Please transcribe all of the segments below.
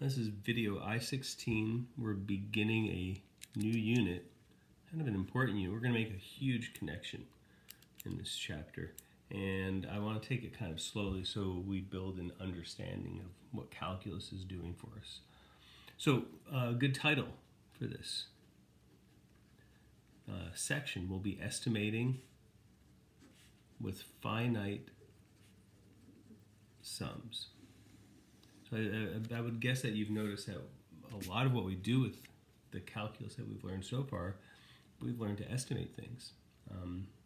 This is video I16. We're beginning a new unit, kind of an important unit. We're going to make a huge connection in this chapter, and I want to take it kind of slowly so we build an understanding of what calculus is doing for us. So, good title for this section will be estimating with finite sums. So I would guess that you've noticed that a lot of what we do with the calculus that we've learned so far, we've learned to estimate things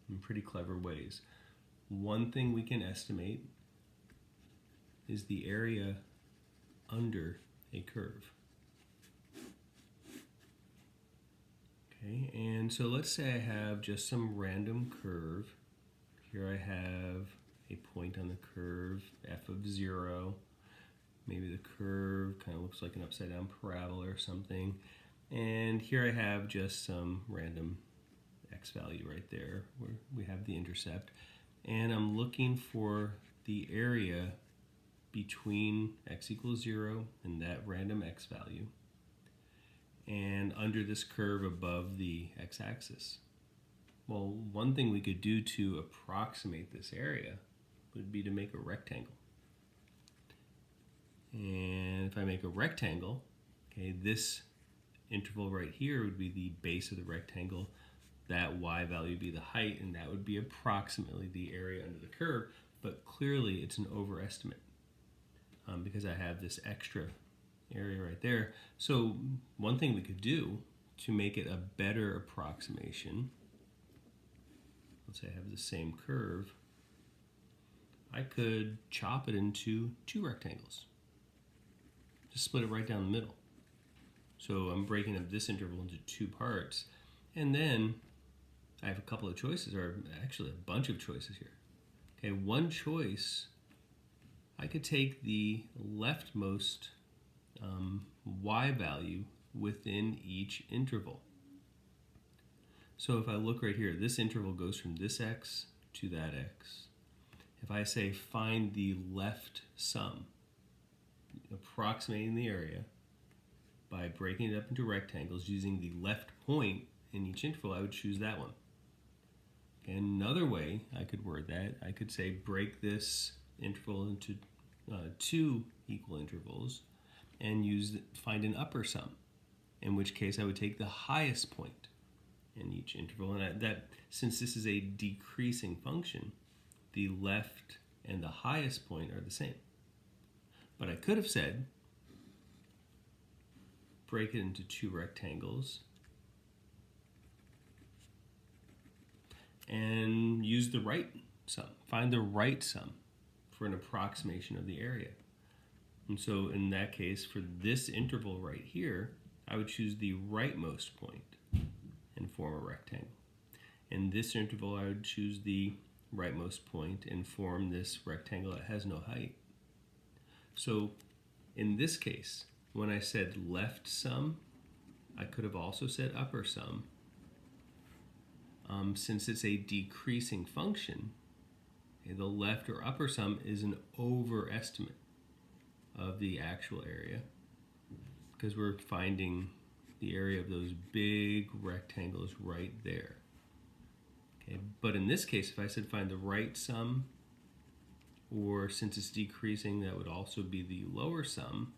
in pretty clever ways. One thing we can estimate is the area under a curve. Okay, and so let's say I have just some random curve. Here I have a point on the curve, f of 0. Maybe the curve kind of looks like an upside down parabola or something. And here I have just some random x value right there where we have the intercept. And I'm looking for the area between x equals 0 and that random x value, and under this curve above the x-axis. Well, one thing we could do to approximate this area would be to make a rectangle. And if I make a rectangle, okay, this interval right here would be the base of the rectangle. That y value would be the height, and that would be approximately the area under the curve. But clearly, it's an overestimate because I have this extra area right there. So one thing we could do to make it a better approximation, let's say I have the same curve, I could chop it into two rectangles. Just split it right down the middle. So I'm breaking up this interval into two parts, and then I have a couple of choices, or actually a bunch of choices here. Okay, one choice, I could take the leftmost y value within each interval. So if I look right here, this interval goes from this x to that x. If I say find the left sum, approximating the area by breaking it up into rectangles using the left point in each interval, I would choose that one. And another way I could word that, I could say break this interval into two equal intervals and find an upper sum, in which case I would take the highest point in each interval. And that since this is a decreasing function, the left and the highest point are the same. But I could have said, break it into two rectangles and use the right sum. Find the right sum for an approximation of the area. And so in that case, for this interval right here, I would choose the rightmost point and form a rectangle. In this interval, I would choose the rightmost point and form this rectangle that has no height. So in this case, when I said left sum, I could have also said upper sum. Since it's a decreasing function, okay, the left or upper sum is an overestimate of the actual area because we're finding the area of those big rectangles right there. Okay, but in this case, if I said find the right sum, or since it's decreasing, that would also be the lower sum.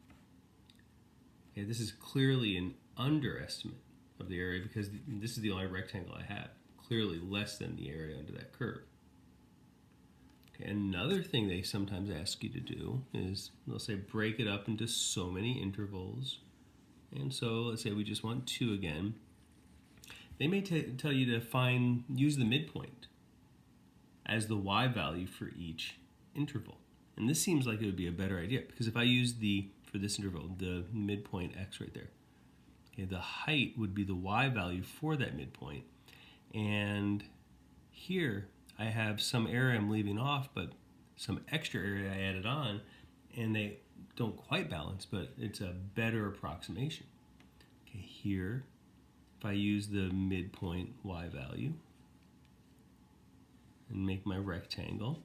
Okay, this is clearly an underestimate of the area because this is the only rectangle I have, clearly less than the area under that curve. Okay, another thing they sometimes ask you to do is, they'll say break it up into so many intervals. And so let's say we just want 2 again. They may tell you to use the midpoint as the y value for each interval. And this seems like it would be a better idea because if I use for this interval, the midpoint x right there, okay, the height would be the y value for that midpoint. And here I have some area I'm leaving off, but some extra area I added on, and they don't quite balance, but it's a better approximation. Okay, here, if I use the midpoint y value and make my rectangle,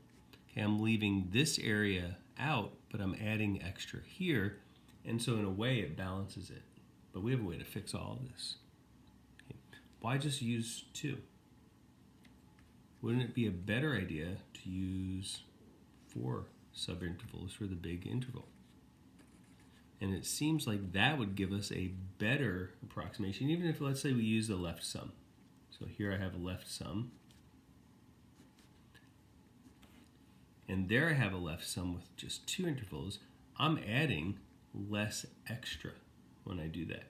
okay, I'm leaving this area out, but I'm adding extra here, And so in a way it balances it. But we have a way to fix all of this. Okay. Why just use 2? Wouldn't it be a better idea to use 4 subintervals for the big interval? And it seems like that would give us a better approximation, even if, let's say, we use the left sum. So here I have a left sum. And there I have a left sum with just 2 intervals. I'm adding less extra when I do that.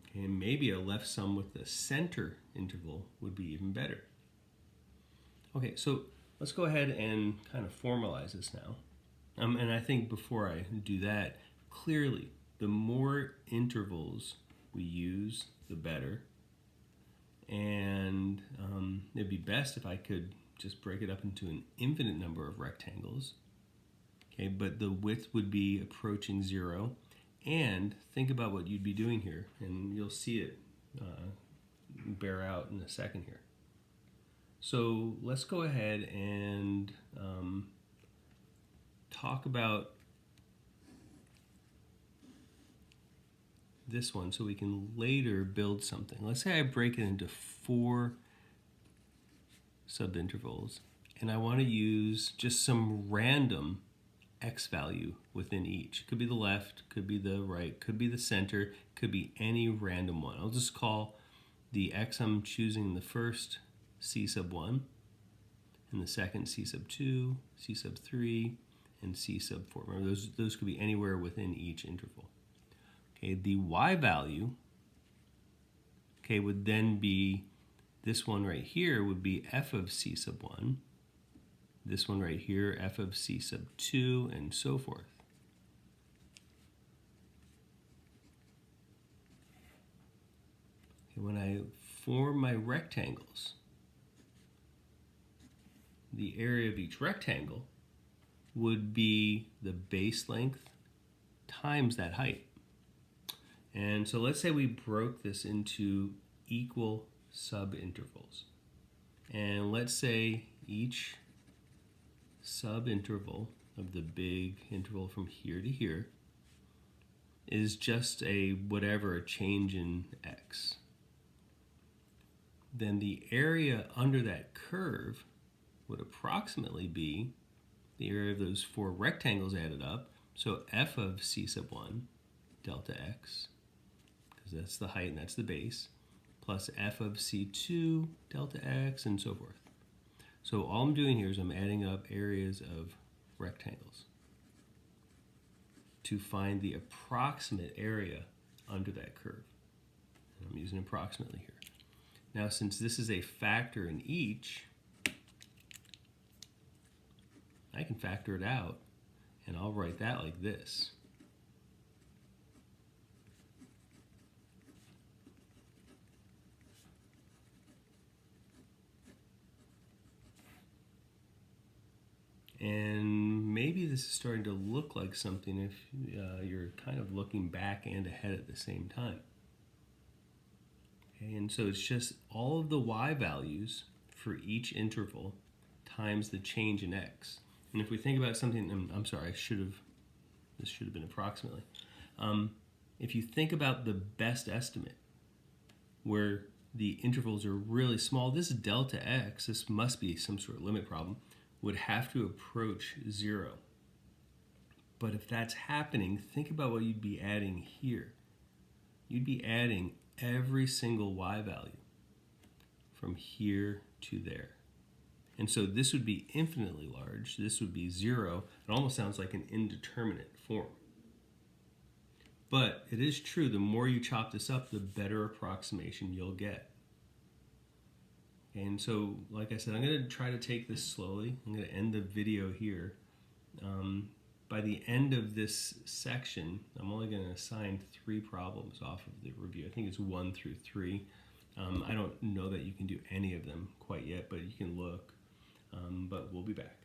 Okay, and maybe a left sum with the center interval would be even better. Okay, so let's go ahead and kind of formalize this now. And I think before I do that, clearly, the more intervals we use, the better. And it'd be best if I could just break it up into an infinite number of rectangles. Okay, but the width would be approaching 0. And think about what you'd be doing here, and you'll see it bear out in a second here. So let's go ahead and talk about this one so we can later build something. Let's say I break it into 4 subintervals, and I want to use just some random x value within each. Could be the left, could be the right, could be the center, could be any random one. I'll just call the x I'm choosing the first c sub 1, and the second c sub 2, c sub 3, and c sub 4. Remember, those could be anywhere within each interval. Okay, the y value, okay, would then be this one right here would be f of c sub 1. This one right here, f of c sub 2, and so forth. Okay, when I form my rectangles, the area of each rectangle would be the base length times that height. And so let's say we broke this into equal subintervals. And let's say each subinterval of the big interval from here to here is just a change in x. Then the area under that curve would approximately be the area of those 4 rectangles added up. So f of c sub 1 delta x, because that's the height and that's the base, plus f of c2 delta x, and so forth. So all I'm doing here is I'm adding up areas of rectangles to find the approximate area under that curve. And I'm using approximately here. Now, since this is a factor in each, I can factor it out, and I'll write that like this. And maybe this is starting to look like something if you're kind of looking back and ahead at the same time. Okay, and so it's just all of the y values for each interval times the change in x. And if we think about something, I'm sorry, this should have been approximately. If you think about the best estimate, where the intervals are really small, this delta x, this must be some sort of limit problem, would have to approach 0. But if that's happening, think about what you'd be adding here. You'd be adding every single y value from here to there. And so this would be infinitely large. This would be 0. It almost sounds like an indeterminate form. But it is true, the more you chop this up, the better approximation you'll get. And so, like I said, I'm going to try to take this slowly. I'm going to end the video here. By the end of this section, I'm only going to assign 3 problems off of the review. I think it's 1 through 3. I don't know that you can do any of them quite yet, but you can look. But we'll be back.